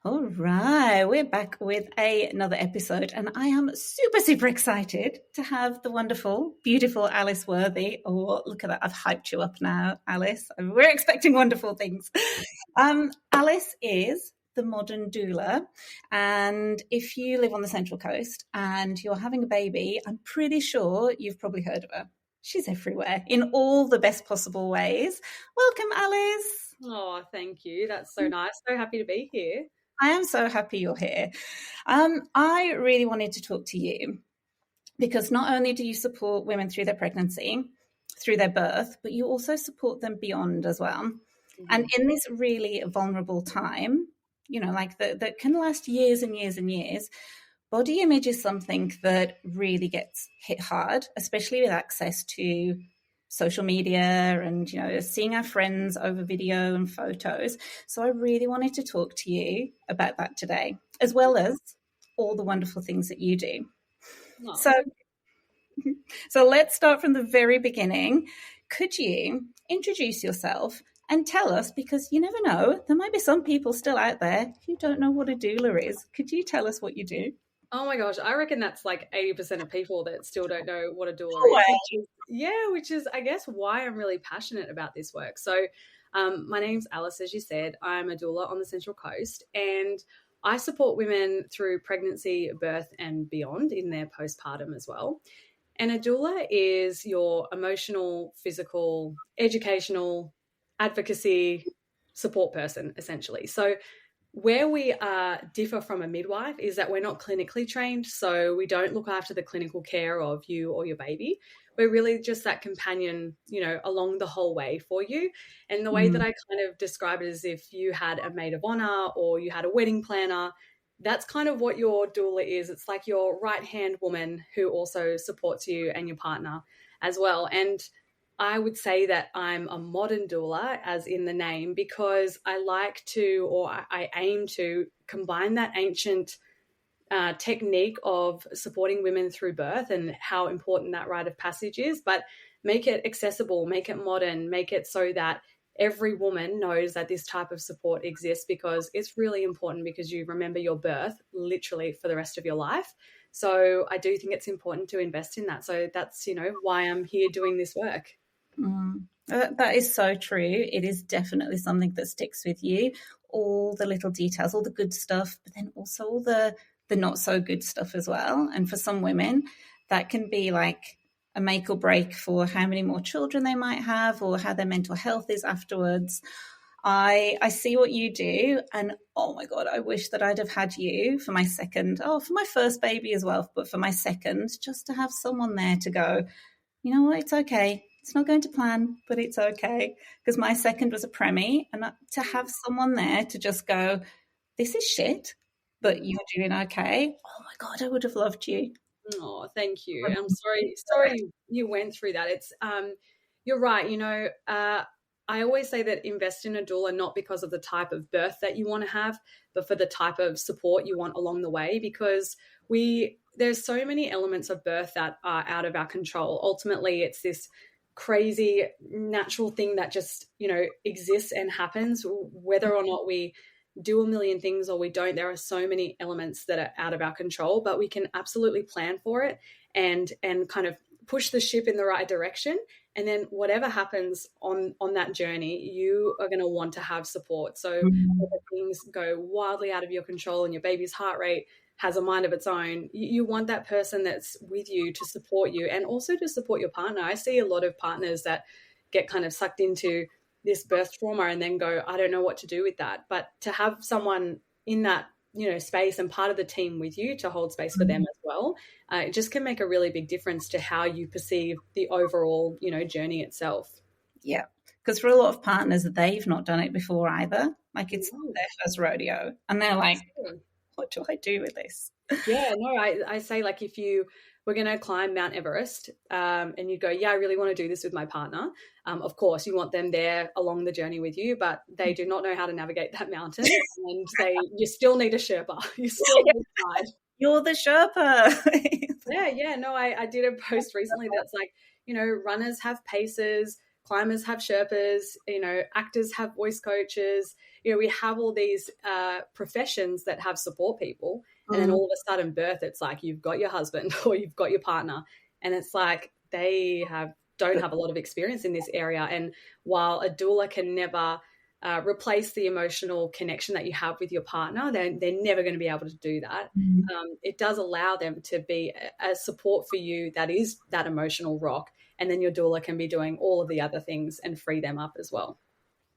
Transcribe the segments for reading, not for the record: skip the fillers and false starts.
All right, we're back with another episode, and I am super, super excited to have the wonderful, beautiful Alice Worthy. Oh, look at that. I've hyped you up now, Alice. We're expecting wonderful things. Alice is the Modern Doula, and if you live on the Central Coast and you're having a baby, I'm pretty sure you've probably heard of her. She's everywhere in all the best possible ways. Welcome, Alice. Oh, thank you. That's so nice. So happy to be here. I am so happy you're here. I really wanted to talk to you because not only do you support women through their pregnancy, through their birth, but you also support them beyond as well. Mm-hmm. And in this really vulnerable time, like that can last years and years and years, body image is something that really gets hit hard, especially with access to social media and, seeing our friends over video and photos. So I really wanted to talk to you about that today, as well as all the wonderful things that you do. Oh. So let's start from the very beginning. Could you introduce yourself and tell us, because you never know, there might be some people still out there who don't know what a doula is. Could you tell us what you do? Oh my gosh, I reckon that's like 80% of people that still don't know what a doula is. Which is, I guess, why I'm really passionate about this work. So my name's Alice, as you said. I'm a doula on the Central Coast, and I support women through pregnancy, birth, and beyond in their postpartum as well. And a doula is your emotional, physical, educational, advocacy support person, essentially. So where we differ from a midwife is that we're not clinically trained, so we don't look after the clinical care of you or your baby. We're really just that companion, along the whole way for you. And the way that I kind of describe it is if you had a maid of honor or you had a wedding planner, that's kind of what your doula is. It's like your right-hand woman who also supports you and your partner as well. And I would say that I'm a modern doula, as in the name, because I like to, or I aim to combine that ancient technique of supporting women through birth and how important that rite of passage is, but make it accessible, make it modern, make it so that every woman knows that this type of support exists, because it's really important, because you remember your birth literally for the rest of your life. So I do think it's important to invest in that. So that's, why I'm here doing this work. That is so true. It is definitely something that sticks with you. All the little details, all the good stuff, but then also all the not so good stuff as well. And for some women, that can be like a make or break for how many more children they might have or how their mental health is afterwards. I see what you do, and oh my God, I wish that I'd have had you for my for my first baby as well, but for my second, just to have someone there to go, you know what, it's okay. It's not going to plan, but it's okay. Because my second was a preemie, and to have someone there to just go, this is shit, but you're doing okay. Oh my God, I would have loved you. Oh, thank you. I'm sorry you went through that. It's you're right. I always say that invest in a doula not because of the type of birth that you want to have, but for the type of support you want along the way, because there's so many elements of birth that are out of our control. Ultimately, it's this crazy natural thing that just, exists and happens, whether or not we do a million things or we don't. There are so many elements that are out of our control, but we can absolutely plan for it and kind of push the ship in the right direction. And then whatever happens on that journey, you are going to want to have support. So if things go wildly out of your control and your baby's heart rate has a mind of its own, you want that person that's with you to support you and also to support your partner. I see a lot of partners that get kind of sucked into this birth trauma and then go, I don't know what to do with that. But to have someone in that, space and part of the team with you to hold space for them as well, it just can make a really big difference to how you perceive the overall, journey itself. Yeah. Because for a lot of partners, they've not done it before either. Like it's their first rodeo and they're like, what do I do with this? Yeah, no, I say, like, if you were going to climb Mount Everest and you go, yeah, I really want to do this with my partner. Of course, you want them there along the journey with you, but they do not know how to navigate that mountain, and you still need a Sherpa. You still need a guide. You're the Sherpa. Yeah. No, I did a post recently that's like, runners have paces, climbers have Sherpas, actors have voice coaches. We have all these professions that have support people. And then all of a sudden birth, it's like you've got your husband or you've got your partner. And it's like they don't have a lot of experience in this area. And while a doula can never replace the emotional connection that you have with your partner, they're never going to be able to do that. It does allow them to be a support for you that is that emotional rock. And then your doula can be doing all of the other things and free them up as well.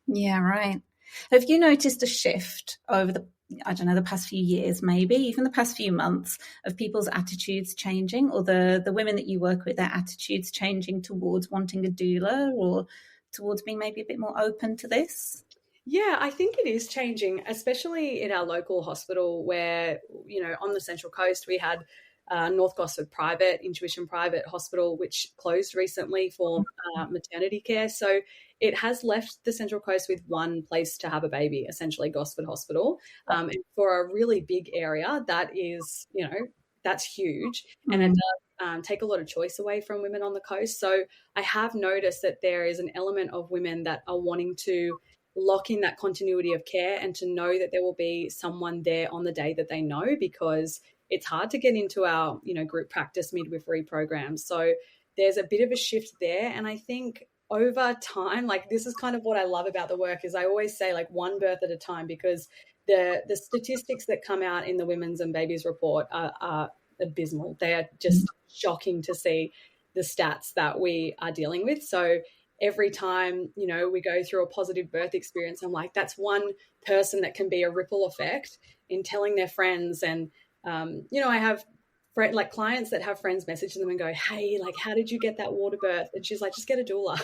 Yeah, right. Have you noticed a shift over the past few years, maybe even the past few months, of people's attitudes changing, or the women that you work with, their attitudes changing towards wanting a doula or towards being maybe a bit more open to this? Yeah, I think it is changing, especially in our local hospital where, on the Central Coast, we had North Gosford Intuition Private Hospital, which closed recently for maternity care. So it has left the Central Coast with one place to have a baby, essentially Gosford Hospital. And for a really big area, that is, that's huge. And it does take a lot of choice away from women on the coast. So I have noticed that there is an element of women that are wanting to lock in that continuity of care and to know that there will be someone there on the day that they know, because it's hard to get into our, group practice midwifery programs. So there's a bit of a shift there. And I think over time, like, this is kind of what I love about the work, is I always say, like, one birth at a time, because the statistics that come out in the Women's and Babies report are abysmal. They are just shocking to see the stats that we are dealing with. So every time, we go through a positive birth experience, I'm like, that's one person that can be a ripple effect in telling their friends. And, I have clients that have friends message them and go, hey, like, how did you get that water birth? And she's like, just get a doula.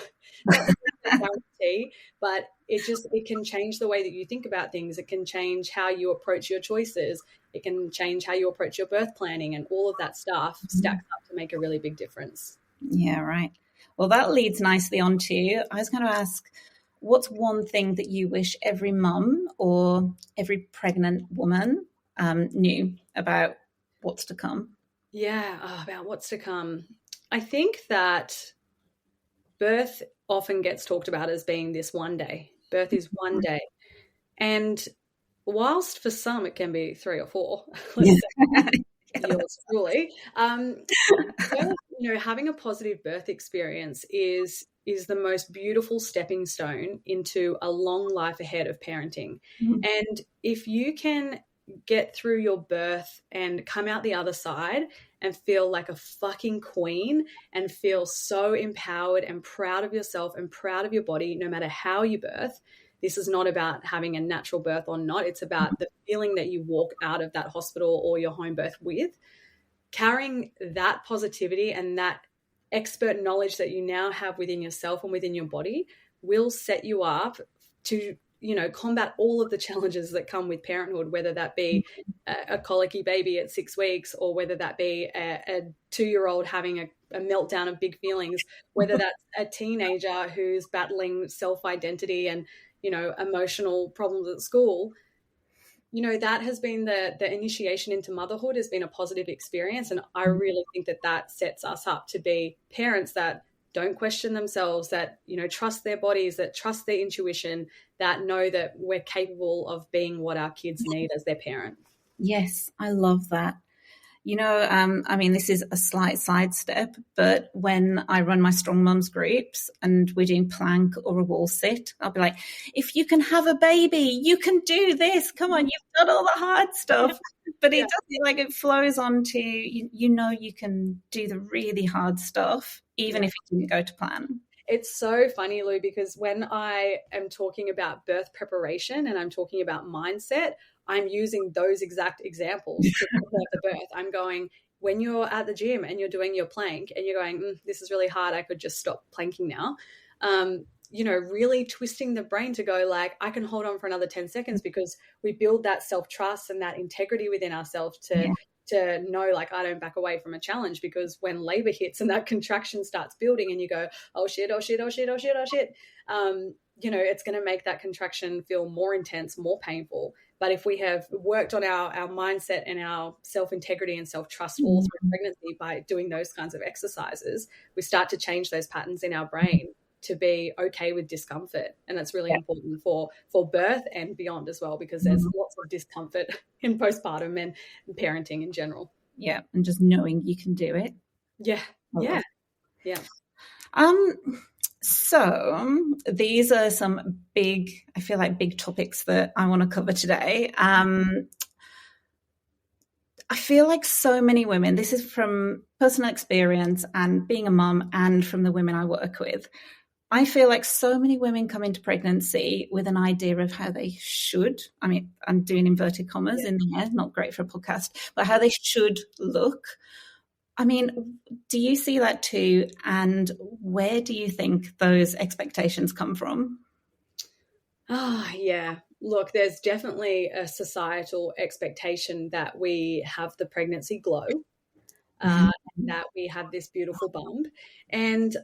That's a guarantee, but it can change the way that you think about things. It can change how you approach your choices. It can change how you approach your birth planning, and all of that stuff stacks up to make a really big difference. Yeah, right. Well, that leads nicely on to, I was going to ask, what's one thing that you wish every mum or every pregnant woman knew about what's to come? Yeah, about what's to come. I think that birth often gets talked about as being this one day. Birth is one day. And whilst for some it can be 3 or 4, let's say, yours truly, having a positive birth experience is the most beautiful stepping stone into a long life ahead of parenting. And if you can get through your birth and come out the other side and feel like a fucking queen and feel so empowered and proud of yourself and proud of your body, no matter how you birth. This is not about having a natural birth or not. It's about the feeling that you walk out of that hospital or your home birth with. Carrying that positivity and that expert knowledge that you now have within yourself and within your body will set you up to, combat all of the challenges that come with parenthood, whether that be a colicky baby at 6 weeks, or whether that be a 2-year-old having a meltdown of big feelings, whether that's a teenager who's battling self-identity and, emotional problems at school. That has been the initiation into motherhood has been a positive experience. And I really think that sets us up to be parents that don't question themselves, that, trust their bodies, that trust their intuition, that know that we're capable of being what our kids need as their parent. Yes, I love that. This is a slight sidestep, but when I run my Strong Mums groups and we're doing plank or a wall sit, I'll be like, if you can have a baby, you can do this. Come on, you've done all the hard stuff. But it does, it flows on to, you can do the really hard stuff, even if it didn't go to plan. It's so funny, Lou, because when I am talking about birth preparation and I'm talking about mindset, I'm using those exact examples to prepare for birth. I'm going, when you're at the gym and you're doing your plank and you're going, this is really hard, I could just stop planking now. Really twisting the brain to go like, I can hold on for another 10 seconds, because we build that self-trust and that integrity within ourselves to know, like, I don't back away from a challenge, because when labor hits and that contraction starts building and you go, oh shit, oh shit, oh shit, oh shit, oh shit, it's going to make that contraction feel more intense, more painful. But if we have worked on our mindset and our self-integrity and self-trust all through pregnancy by doing those kinds of exercises, we start to change those patterns in our brain to be okay with discomfort. And that's really important for birth and beyond as well, because there's lots of discomfort in postpartum and parenting in general. Yeah, and just knowing you can do it. Yeah, yeah, yeah. So these are some big, I feel like big topics that I want to cover today. I feel like so many women, this is from personal experience and being a mum and from the women I work with, I feel like so many women come into pregnancy with an idea of how they should, I mean, I'm doing inverted commas in there, not great for a podcast, but how they should look. I mean, do you see that too? And where do you think those expectations come from? Oh, yeah. Look, there's definitely a societal expectation that we have the pregnancy glow, that we have this beautiful bump. And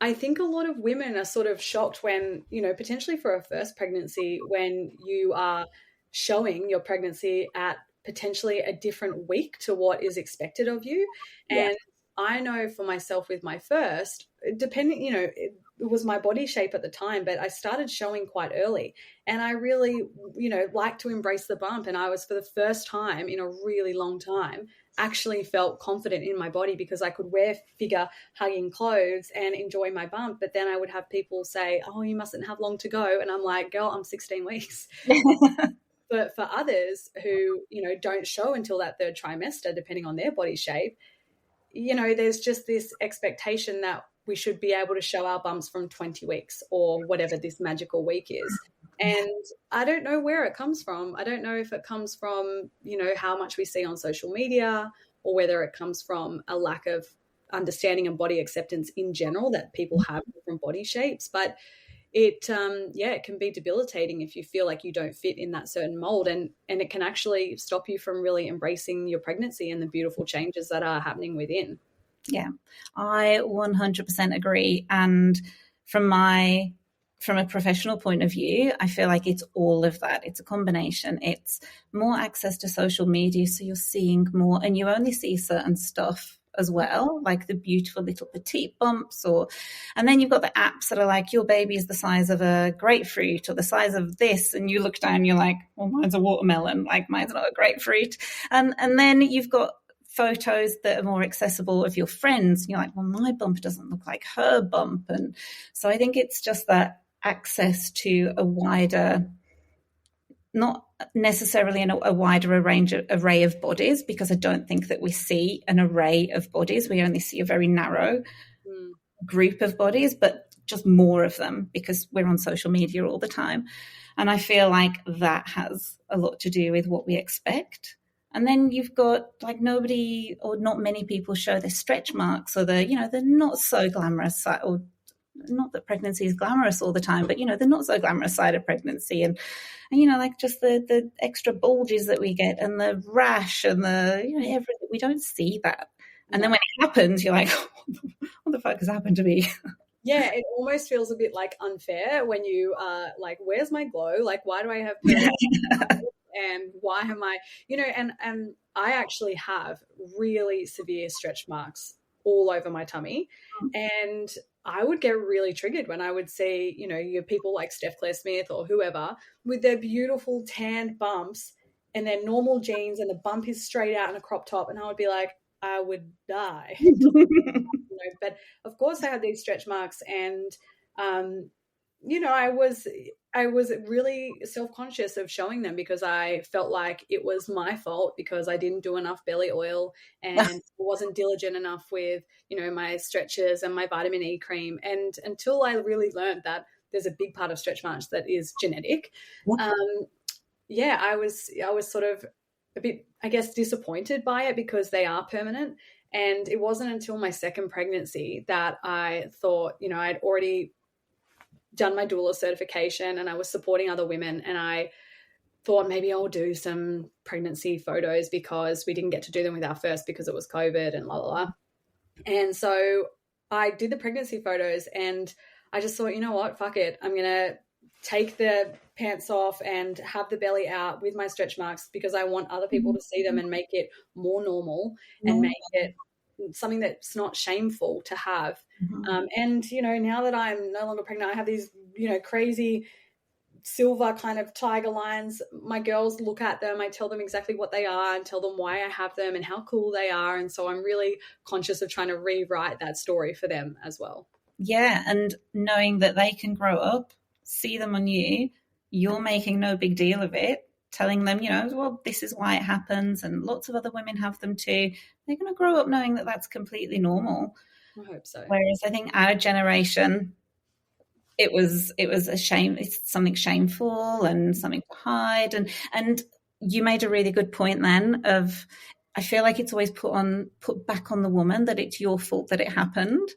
I think a lot of women are sort of shocked when, potentially for a first pregnancy, when you are showing your pregnancy at potentially a different week to what is expected of you. And I know for myself with my first, depending, it was my body shape at the time, but I started showing quite early, and I really, like to embrace the bump. And I was, for the first time in a really long time, actually felt confident in my body because I could wear figure hugging clothes and enjoy my bump. But then I would have people say, oh, you mustn't have long to go. And I'm like, girl, I'm 16 weeks. But for others who, don't show until that third trimester, depending on their body shape, there's just this expectation that we should be able to show our bumps from 20 weeks or whatever this magical week is. And I don't know where it comes from. I don't know if it comes from, how much we see on social media, or whether it comes from a lack of understanding and body acceptance in general that people have different body shapes. But it can be debilitating if you feel like you don't fit in that certain mold, and it can actually stop you from really embracing your pregnancy and the beautiful changes that are happening within. Yeah, I 100% agree. And from a professional point of view, I feel like it's all of that. It's a combination. It's more access to social media, so you're seeing more, and you only see certain stuff as well, like the beautiful little petite bumps, and then you've got the apps that are like, your baby is the size of a grapefruit or the size of this, and you look down, you're like, well, mine's a watermelon, like mine's not a grapefruit. And then you've got photos that are more accessible of your friends, and you're like, well, my bump doesn't look like her bump. And so I think it's just that access to a wider, not necessarily a wider array of bodies, because I don't think that we see an array of bodies. We only see a very narrow group of bodies, but just more of them because we're on social media all the time. And I feel like that has a lot to do with what we expect. And then you've got like nobody or not many people show their stretch marks or the not so glamorous side, or not that pregnancy is glamorous all the time, but the not so glamorous side of pregnancy, and like just the extra bulges that we get and the rash and the everything. We don't see that. And then when it happens, you're like, what the fuck has happened to me? Yeah, it almost feels a bit like unfair when you are like, where's my glow? Like, why do I have and why am I, and I actually have really severe stretch marks all over my tummy. And I would get really triggered when I would see, your people like Steph Claire Smith or whoever with their beautiful tanned bumps and their normal jeans, and the bump is straight out in a crop top. And I would be like, I would die. But of course I had these stretch marks, and, I was really self-conscious of showing them because I felt like it was my fault because I didn't do enough belly oil and wasn't diligent enough with, my stretches and my vitamin E cream. And until I really learned that there's a big part of stretch marks that is genetic, I was sort of a bit, I guess, disappointed by it because they are permanent. And it wasn't until my second pregnancy that I thought, I'd already done my doula certification and I was supporting other women, and I thought maybe I'll do some pregnancy photos because we didn't get to do them with our first because it was COVID and la la la. And so I did the pregnancy photos, and I just thought, you know what, fuck it. I'm going to take the pants off and have the belly out with my stretch marks because I want other people to see them and make it more normal and make it something that's not shameful to have. Mm-hmm. And, now that I'm no longer pregnant, I have these, crazy silver kind of tiger lines. My girls look at them, I tell them exactly what they are and tell them why I have them and how cool they are. And so I'm really conscious of trying to rewrite that story for them as well. Yeah, and knowing that they can grow up, see them on you, you're making no big deal of it, telling them, well, this is why it happens, and lots of other women have them too. They're going to grow up knowing that that's completely normal. I hope so. Whereas I think our generation, it was a shame. It's something shameful and something to hide. And you made a really good point then of, I feel like it's always put back on the woman that it's your fault that it happened.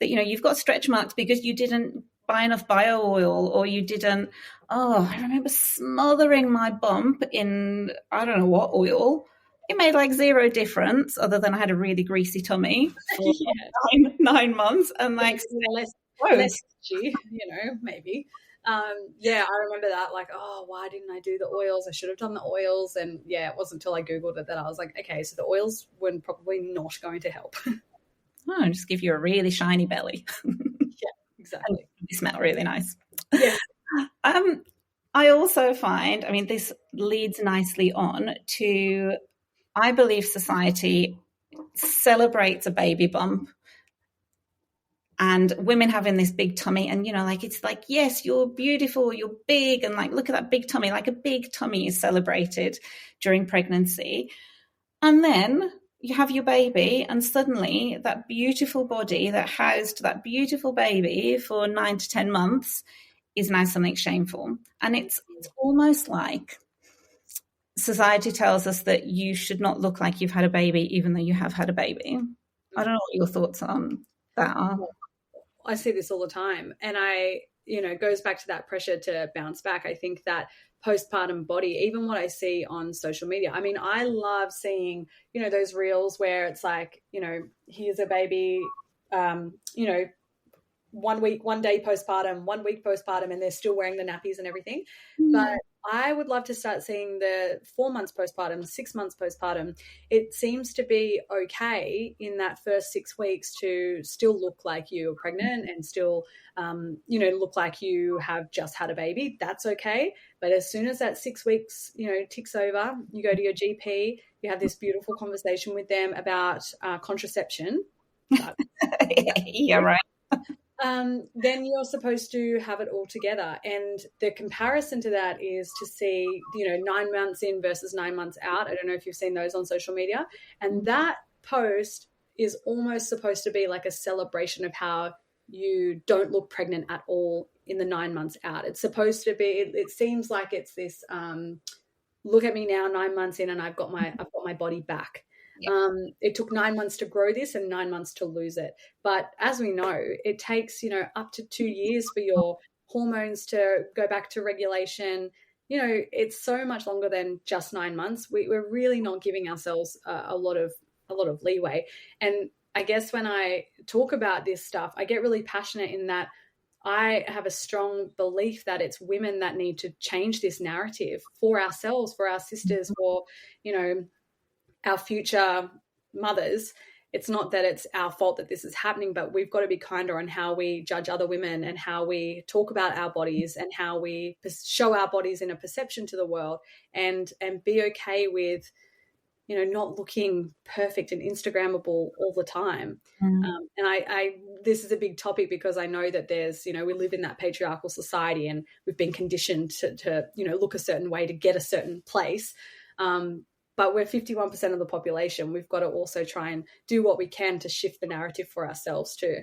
That, you've got stretch marks because you didn't buy enough bio oil, or you didn't. Oh, I remember smothering my bump in, I don't know what oil. It made like zero difference other than I had a really greasy tummy for 9 months, and like less maybe. I remember that, like, oh, why didn't I do the oils? I should have done the oils. And it wasn't until I Googled it that I was like, okay, so the oils were probably not going to help. Oh, just give you a really shiny belly. Yeah, exactly. And you smell really nice. Yeah. I also find, this leads nicely on to, I believe society celebrates a baby bump and women having this big tummy, and it's like, yes, you're beautiful, you're big, and like, look at that big tummy. Like, a big tummy is celebrated during pregnancy, and then you have your baby, and suddenly that beautiful body that housed that beautiful baby for 9 to 10 months is now something shameful. And it's almost like society tells us that you should not look like you've had a baby even though you have had a baby. I don't know what your thoughts on that are. I see this all the time, and it goes back to that pressure to bounce back. I think that postpartum body, even what I see on social media, I love seeing, those reels where it's like, here's a baby, 1 week, 1 day postpartum, 1 week postpartum, and they're still wearing the nappies and everything. But I would love to start seeing the 4 months postpartum, 6 months postpartum. It seems to be okay in that first 6 weeks to still look like you're pregnant and still, look like you have just had a baby. That's okay. But as soon as that 6 weeks, ticks over, you go to your GP, you have this beautiful conversation with them about contraception. Yeah, right. Then you're supposed to have it all together. And the comparison to that is to see, 9 months in versus 9 months out. I don't know if you've seen those on social media. And that post is almost supposed to be like a celebration of how you don't look pregnant at all in the 9 months out. It's supposed to be, it seems like it's this, look at me now, 9 months in, and I've got my body back. Yeah. It took 9 months to grow this and 9 months to lose it. But as we know, it takes, up to 2 years for your hormones to go back to regulation. It's so much longer than just 9 months. We're really not giving ourselves a lot of leeway. And I guess when I talk about this stuff, I get really passionate in that I have a strong belief that it's women that need to change this narrative for ourselves, for our sisters, for, our future mothers. It's not that it's our fault that this is happening, but we've got to be kinder on how we judge other women and how we talk about our bodies and how we show our bodies in a perception to the world, and be okay with, not looking perfect and Instagrammable all the time. And this is a big topic because I know that there's, we live in that patriarchal society and we've been conditioned to look a certain way to get a certain place. But we're 51% of the population. We've got to also try and do what we can to shift the narrative for ourselves too.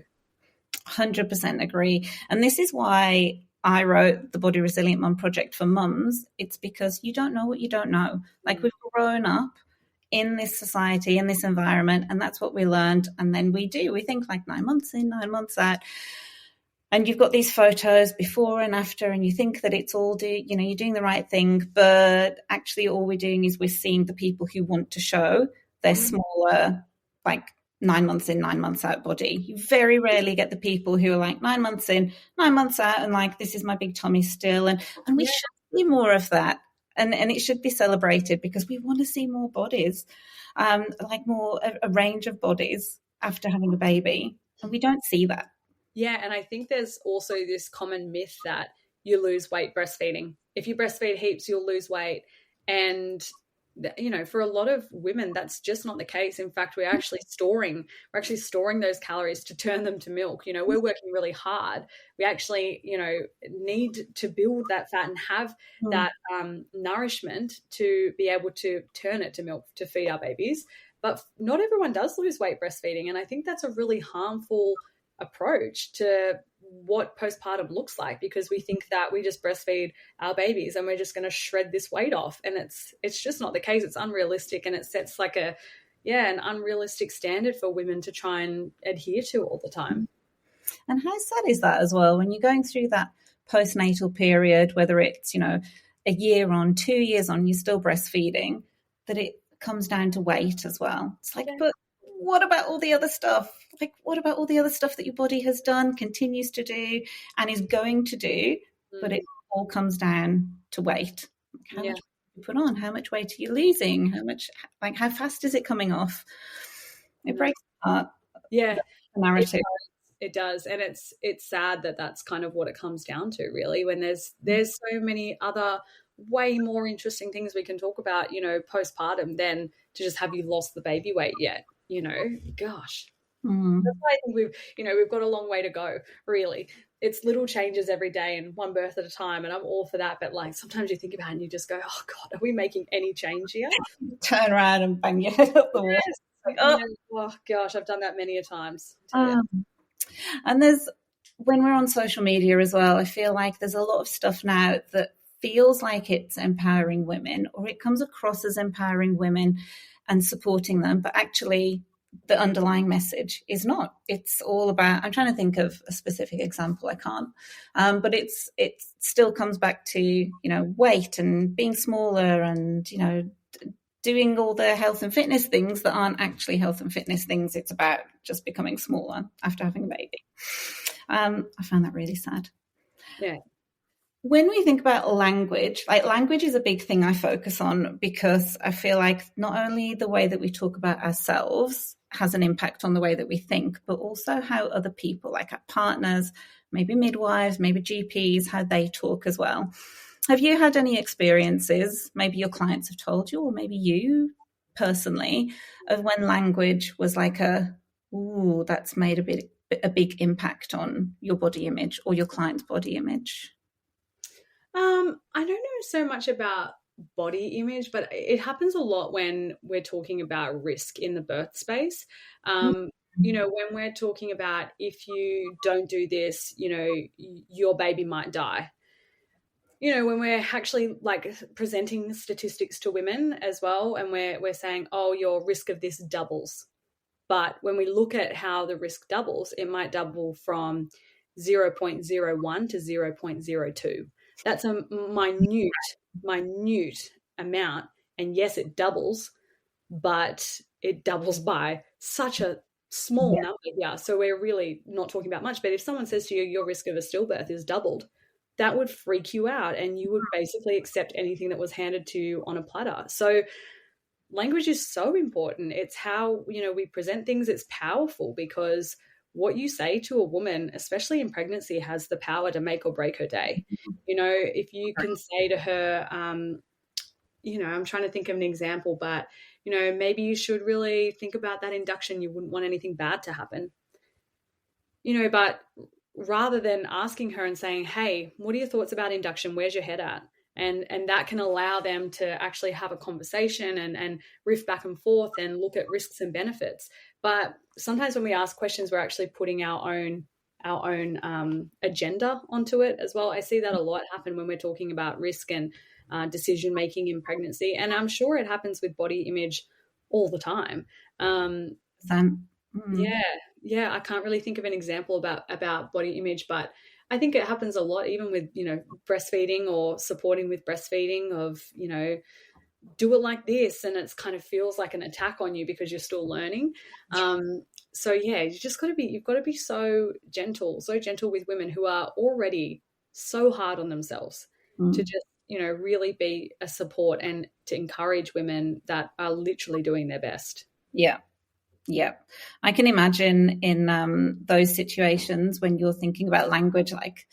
100% agree. And this is why I wrote the Body Resilient Mum Project for mums. It's because you don't know what you don't know. Like, we've grown up in this society, in this environment, and that's what we learned. And then we think like 9 months in, 9 months out. And you've got these photos before and after, and you think that it's all you're doing the right thing, but actually all we're doing is we're seeing the people who want to show their smaller, like 9 months in, 9 months out body. You very rarely get the people who are like 9 months in, 9 months out, and like, this is my big tummy still. And we should see more of that. And it should be celebrated because we want to see more bodies, like more a range of bodies. after having a baby, and we don't see that. Yeah, and I think there's also this common myth that you lose weight breastfeeding. If you breastfeed heaps, you'll lose weight. And for a lot of women, that's just not the case. In fact, we're actually storing those calories to turn them to milk. We're working really hard. We actually, need to build that fat and have that nourishment to be able to turn it to milk to feed our babies. But not everyone does lose weight breastfeeding. And I think that's a really harmful approach to what postpartum looks like, because we think that we just breastfeed our babies and we're just going to shred this weight off, and it's just not the case. It's unrealistic, and it sets like an unrealistic standard for women to try and adhere to all the time. And how sad is that as well, when you're going through that postnatal period, whether it's a year on, 2 years on, you're still breastfeeding, that it comes down to weight as well. It's like, but what about all the other stuff? Like, what about all the other stuff that your body has done, continues to do, and is going to do? But it all comes down to weight. How much weight you put on? How much weight are you losing? How fast is it coming off? It breaks my heart. Yeah, the narrative. It does, and it's sad that that's kind of what it comes down to, really. When there's so many other way more interesting things we can talk about, postpartum, than to just have you lost the baby weight yet. Gosh. That's why I think we've got a long way to go, really. It's little changes every day and one birth at a time, and I'm all for that. But like, sometimes you think about it and you just go, oh God, are we making any change here? Turn around and bang your head up the wall. Like, oh gosh, I've done that many a times. And when we're on social media as well, I feel like there's a lot of stuff now that feels like it's empowering women, or it comes across as empowering women and supporting them, but actually the underlying message is not. It's all about, I'm trying to think of a specific example, I can't, but it still comes back to, weight and being smaller and, doing all the health and fitness things that aren't actually health and fitness things. It's about just becoming smaller after having a baby. I found that really sad. Yeah. When we think about language is a big thing I focus on, because I feel like not only the way that we talk about ourselves has an impact on the way that we think, but also how other people, like our partners, maybe midwives, maybe GPs, how they talk as well. Have you had any experiences, maybe your clients have told you, or maybe you personally, of when language was like that's made a big impact on your body image or your client's body image? I don't know so much about body image, but it happens a lot when we're talking about risk in the birth space. When we're talking about, if you don't do this, your baby might die. When we're actually like presenting statistics to women as well, and we're saying, oh, your risk of this doubles. But when we look at how the risk doubles, it might double from 0.01 to 0.02. That's a minute amount. And yes, it doubles, but it doubles by such a small number. Yeah. So we're really not talking about much. But if someone says to you, your risk of a stillbirth is doubled, that would freak you out, and you would basically accept anything that was handed to you on a platter. So language is so important. It's how, we present things. It's powerful, because what you say to a woman, especially in pregnancy, has the power to make or break her day. If you can say to her, I'm trying to think of an example, but, maybe you should really think about that induction. You wouldn't want anything bad to happen. But rather than asking her and saying, hey, what are your thoughts about induction? Where's your head at? And that can allow them to actually have a conversation and riff back and forth and look at risks and benefits. But sometimes when we ask questions, we're actually putting our own agenda onto it as well. I see that a lot happen when we're talking about risk and decision making in pregnancy, and I'm sure it happens with body image all the time. Yeah, I can't really think of an example about body image, but I think it happens a lot, even with, breastfeeding or supporting with breastfeeding, of, do it like this, and it's kind of feels like an attack on you because you're still learning. So yeah, you've got to be so gentle with women who are already so hard on themselves, to just, really be a support and to encourage women that are literally doing their best. Yeah. Yeah, I can imagine in those situations when you're thinking about language, like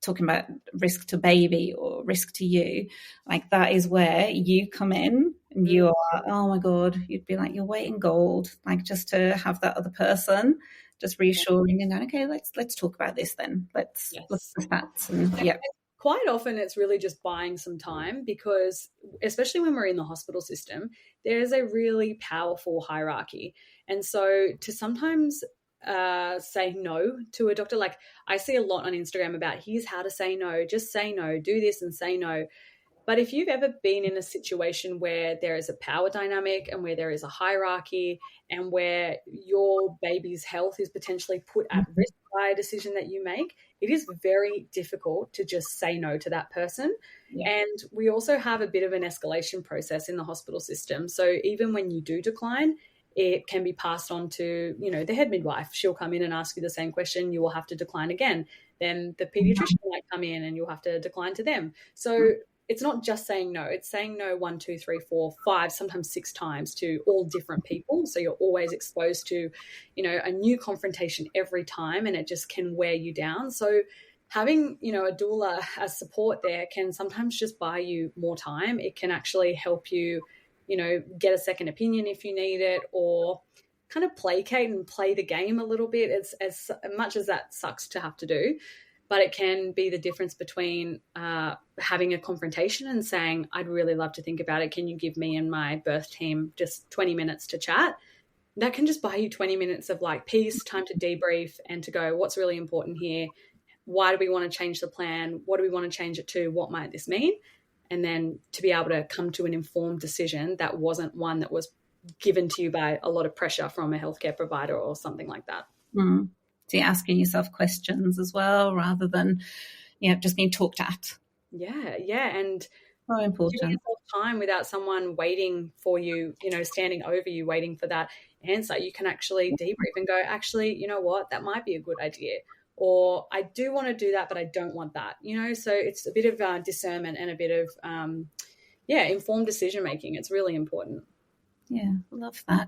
talking about risk to baby or risk to you, like that is where you come in and you are, oh my God, you'd be like, you're weight in gold, like just to have that other person just reassuring and going, okay, let's talk about this then. Let's look at the stats. And yeah. Quite often it's really just buying some time, because especially when we're in the hospital system, there is a really powerful hierarchy. And so to sometimes say no to a doctor, like I see a lot on Instagram about here's how to say no, just say no, do this and say no. But if you've ever been in a situation where there is a power dynamic and where there is a hierarchy and where your baby's health is potentially put at risk by a decision that you make, it is very difficult to just say no to that person. Yeah. And we also have a bit of an escalation process in the hospital system. So even when you do decline, it can be passed on to, the head midwife. She'll come in and ask you the same question. You will have to decline again. Then the pediatrician might come in and you'll have to decline to them. So it's not just saying no. It's saying no 1, 2, 3, 4, 5, sometimes 6 times to all different people. So you're always exposed to, a new confrontation every time, and it just can wear you down. So having, a doula as support there can sometimes just buy you more time. It can actually help you, get a second opinion if you need it, or kind of placate and play the game a little bit. It's as much as that sucks to have to do. But it can be the difference between having a confrontation and saying, I'd really love to think about it. Can you give me and my birth team just 20 minutes to chat? That can just buy you 20 minutes of like peace, time to debrief and to go, what's really important here? Why do we want to change the plan? What do we want to change it to? What might this mean? And then to be able to come to an informed decision that wasn't one that was given to you by a lot of pressure from a healthcare provider or something like that. Mm. So you're asking yourself questions as well, rather than, just being talked at. Yeah. And so important. Giving yourself time without someone waiting for you, standing over you, waiting for that answer. You can actually debrief and go, actually, you know what, that might be a good idea. Or I do want to do that, but I don't want that, So it's a bit of discernment and a bit of, informed decision-making. It's really important. Yeah, love that.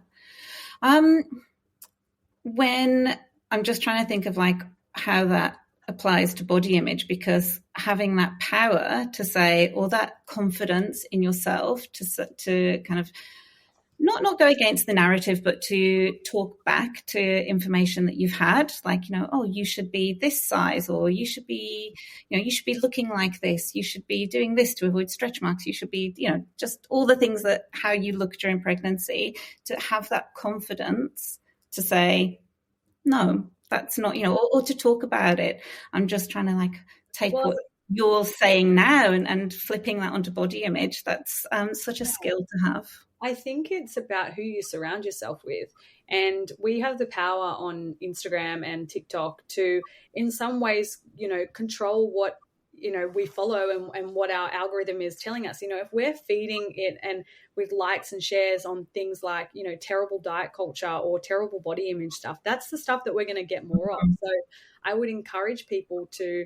When I'm just trying to think of like how that applies to body image, because having that power to say, or that confidence in yourself to kind of not go against the narrative, but to talk back to information that you've had, like, oh, you should be this size, or you should be looking like this, you should be doing this to avoid stretch marks, you should be, just all the things that how you look during pregnancy, to have that confidence to say, no, that's not, or to talk about it. I'm just trying to like take what you're saying now and flipping that onto body image. That's such a skill to have. I think it's about who you surround yourself with. And we have the power on Instagram and TikTok to, in some ways, control what, we follow and what our algorithm is telling us. If we're feeding it and with likes and shares on things like, terrible diet culture or terrible body image stuff, that's the stuff that we're going to get more of. So I would encourage people to,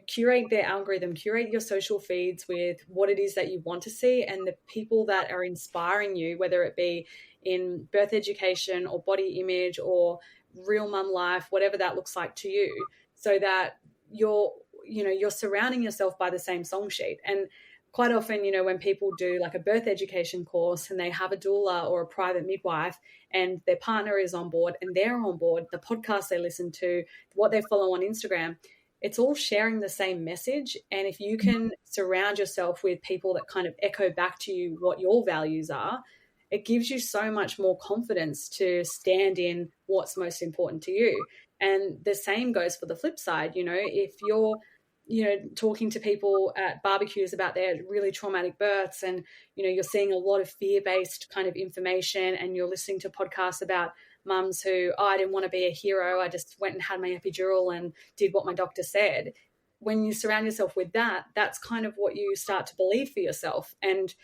curate their algorithm, curate your social feeds with what it is that you want to see, and the people that are inspiring you, whether it be in birth education or body image or real mum life, whatever that looks like to you, so that you're surrounding yourself by the same song sheet. And quite often, when people do like a birth education course and they have a doula or a private midwife and their partner is on board and they're on board, the podcast they listen to, what they follow on Instagram, it's all sharing the same message. And if you can surround yourself with people that kind of echo back to you what your values are, it gives you so much more confidence to stand in what's most important to you. And the same goes for the flip side. If you're, talking to people at barbecues about their really traumatic births and, you're seeing a lot of fear-based kind of information, and you're listening to podcasts about mums who, I didn't want to be a hero, I just went and had my epidural and did what my doctor said. When you surround yourself with that, that's kind of what you start to believe for yourself. And,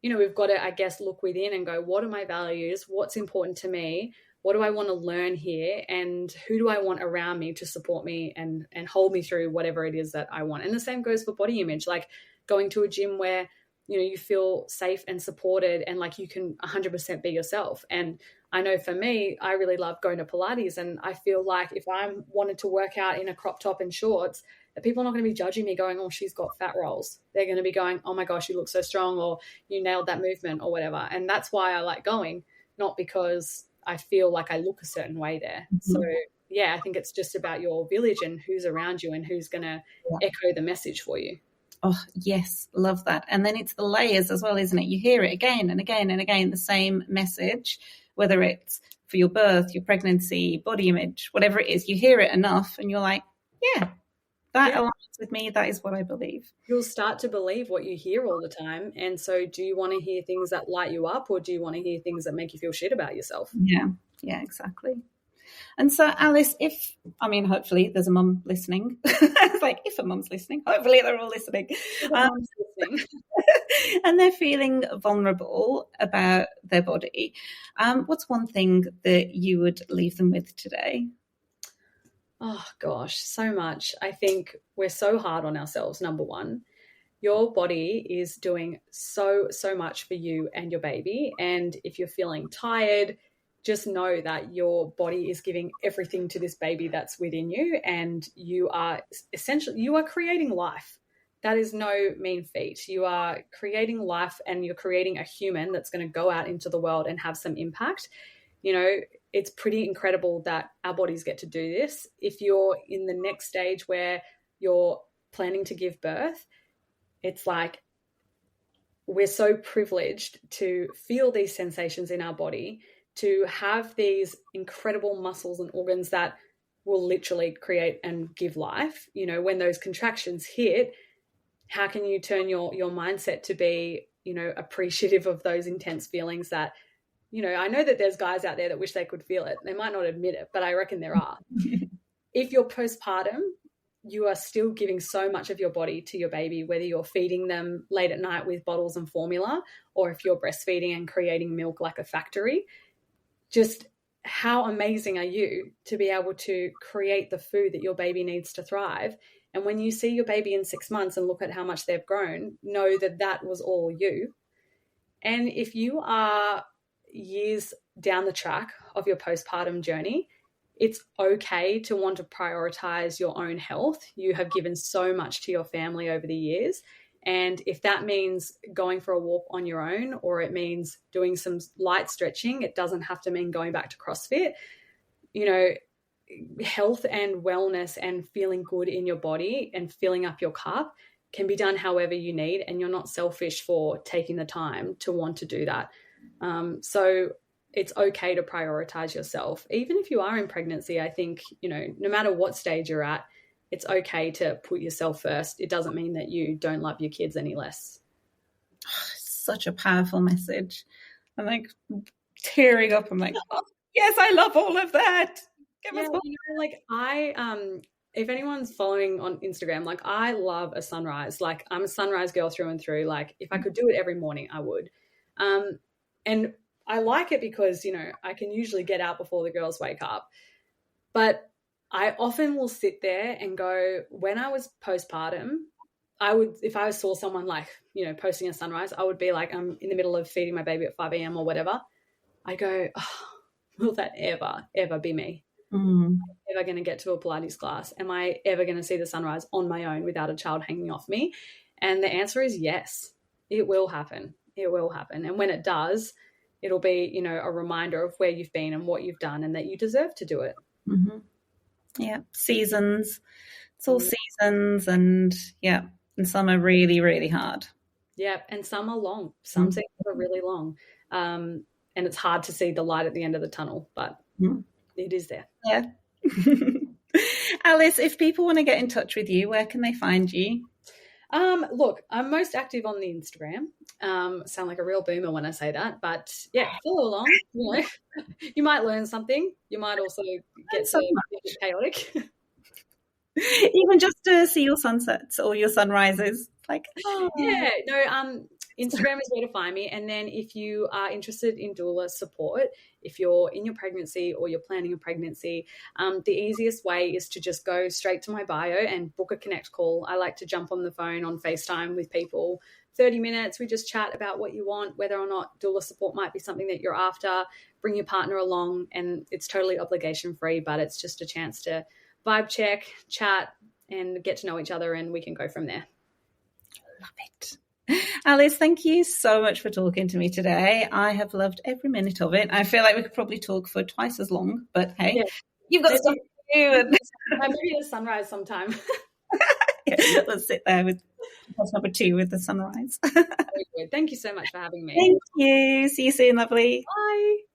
we've got to, I guess, look within and go, what are my values? What's important to me? What do I want to learn here? And who do I want around me to support me and hold me through whatever it is that I want? And the same goes for body image, like going to a gym where you feel safe and supported and like you can 100% be yourself. And I know for me, I really love going to Pilates, and I feel like if I wanted to work out in a crop top and shorts, that people are not going to be judging me going, oh, she's got fat rolls. They're going to be going, oh my gosh, you look so strong, or you nailed that movement or whatever. And that's why I like going, not because I feel like I look a certain way there. So yeah, I think it's just about your village and who's around you and who's going to echo the message for you. Oh, yes, love that. And then it's the layers as well, isn't it? You hear it again and again and again, the same message, whether it's for your birth, your pregnancy, body image, whatever it is, you hear it enough and you're like, yeah, that aligns with me. That is what I believe. You'll start to believe what you hear all the time. And so do you want to hear things that light you up, or do you want to hear things that make you feel shit about yourself? Yeah, exactly. And so, Alice, hopefully there's a mum listening. It's like, if a mum's listening, hopefully they're all listening. And they're feeling vulnerable about their body. What's one thing that you would leave them with today? Oh, gosh, so much. I think we're so hard on ourselves, number one. Your body is doing so much for you and your baby. And if you're feeling tired, just know that your body is giving everything to this baby that's within you, and you are creating life. That is no mean feat. You are creating life, and you're creating a human that's going to go out into the world and have some impact. It's pretty incredible that our bodies get to do this. If you're in the next stage where you're planning to give birth, it's like we're so privileged to feel these sensations in our body, to have these incredible muscles and organs that will literally create and give life. When those contractions hit, how can you turn your mindset to be, appreciative of those intense feelings that, I know that there's guys out there that wish they could feel it. They might not admit it, but I reckon there are. If you're postpartum, you are still giving so much of your body to your baby, whether you're feeding them late at night with bottles and formula, or if you're breastfeeding and creating milk like a factory. Just how amazing are you to be able to create the food that your baby needs to thrive? And when you see your baby in 6 months and look at how much they've grown, know that that was all you. And if you are years down the track of your postpartum journey, it's okay to want to prioritize your own health. You have given so much to your family over the years. And if that means going for a walk on your own, or it means doing some light stretching, it doesn't have to mean going back to CrossFit. Health and wellness and feeling good in your body and filling up your cup can be done however you need, and you're not selfish for taking the time to want to do that. So it's okay to prioritize yourself. Even if you are in pregnancy, I think, no matter what stage you're at, it's okay to put yourself first. It doesn't mean that you don't love your kids any less. Such a powerful message. I'm like tearing up. I'm like, oh, yes, I love all of that. If anyone's following on Instagram, like I love a sunrise. Like I'm a sunrise girl through and through. Like if I could do it every morning, I would. And I like it because, I can usually get out before the girls wake up. But I often will sit there and go, when I was postpartum, if I saw someone like, posting a sunrise, I would be like, I'm in the middle of feeding my baby at 5 a.m. or whatever. I go, oh, will that ever be me? Am I ever going to get to a Pilates class? Am I ever going to see the sunrise on my own without a child hanging off me? And the answer is yes, it will happen. It will happen. And when it does, it'll be, a reminder of where you've been and what you've done, and that you deserve to do it. Mm-hmm. Yeah. Seasons. It's all seasons, and and some are really, really hard. Yeah. And some are long. Some seasons are really long. And it's hard to see the light at the end of the tunnel, but it is there. Yeah. Alice, if people want to get in touch with you, where can they find you? Look, I'm most active on the Instagram. Sound like a real boomer when I say that, but follow along. You might learn something. You might also get so chaotic. Even just to see your sunsets or your sunrises. Instagram is where to find me. And then if you are interested in doula support, if you're in your pregnancy or you're planning a pregnancy, the easiest way is to just go straight to my bio and book a connect call. I like to jump on the phone on FaceTime with people 30 minutes. We just chat about what you want, whether or not doula support might be something that you're after. Bring your partner along, and it's totally obligation free, but it's just a chance to vibe check, chat, and get to know each other, and we can go from there. Love it. Alice, thank you so much for talking to me today. I have loved every minute of it. I feel like we could probably talk for twice as long, but hey, yeah. You've got stuff to do. And maybe a sunrise sometime. Yeah, let's sit there with number 2 with the sunrise. Very good. Thank you so much for having me. Thank you. See you soon, lovely. Bye.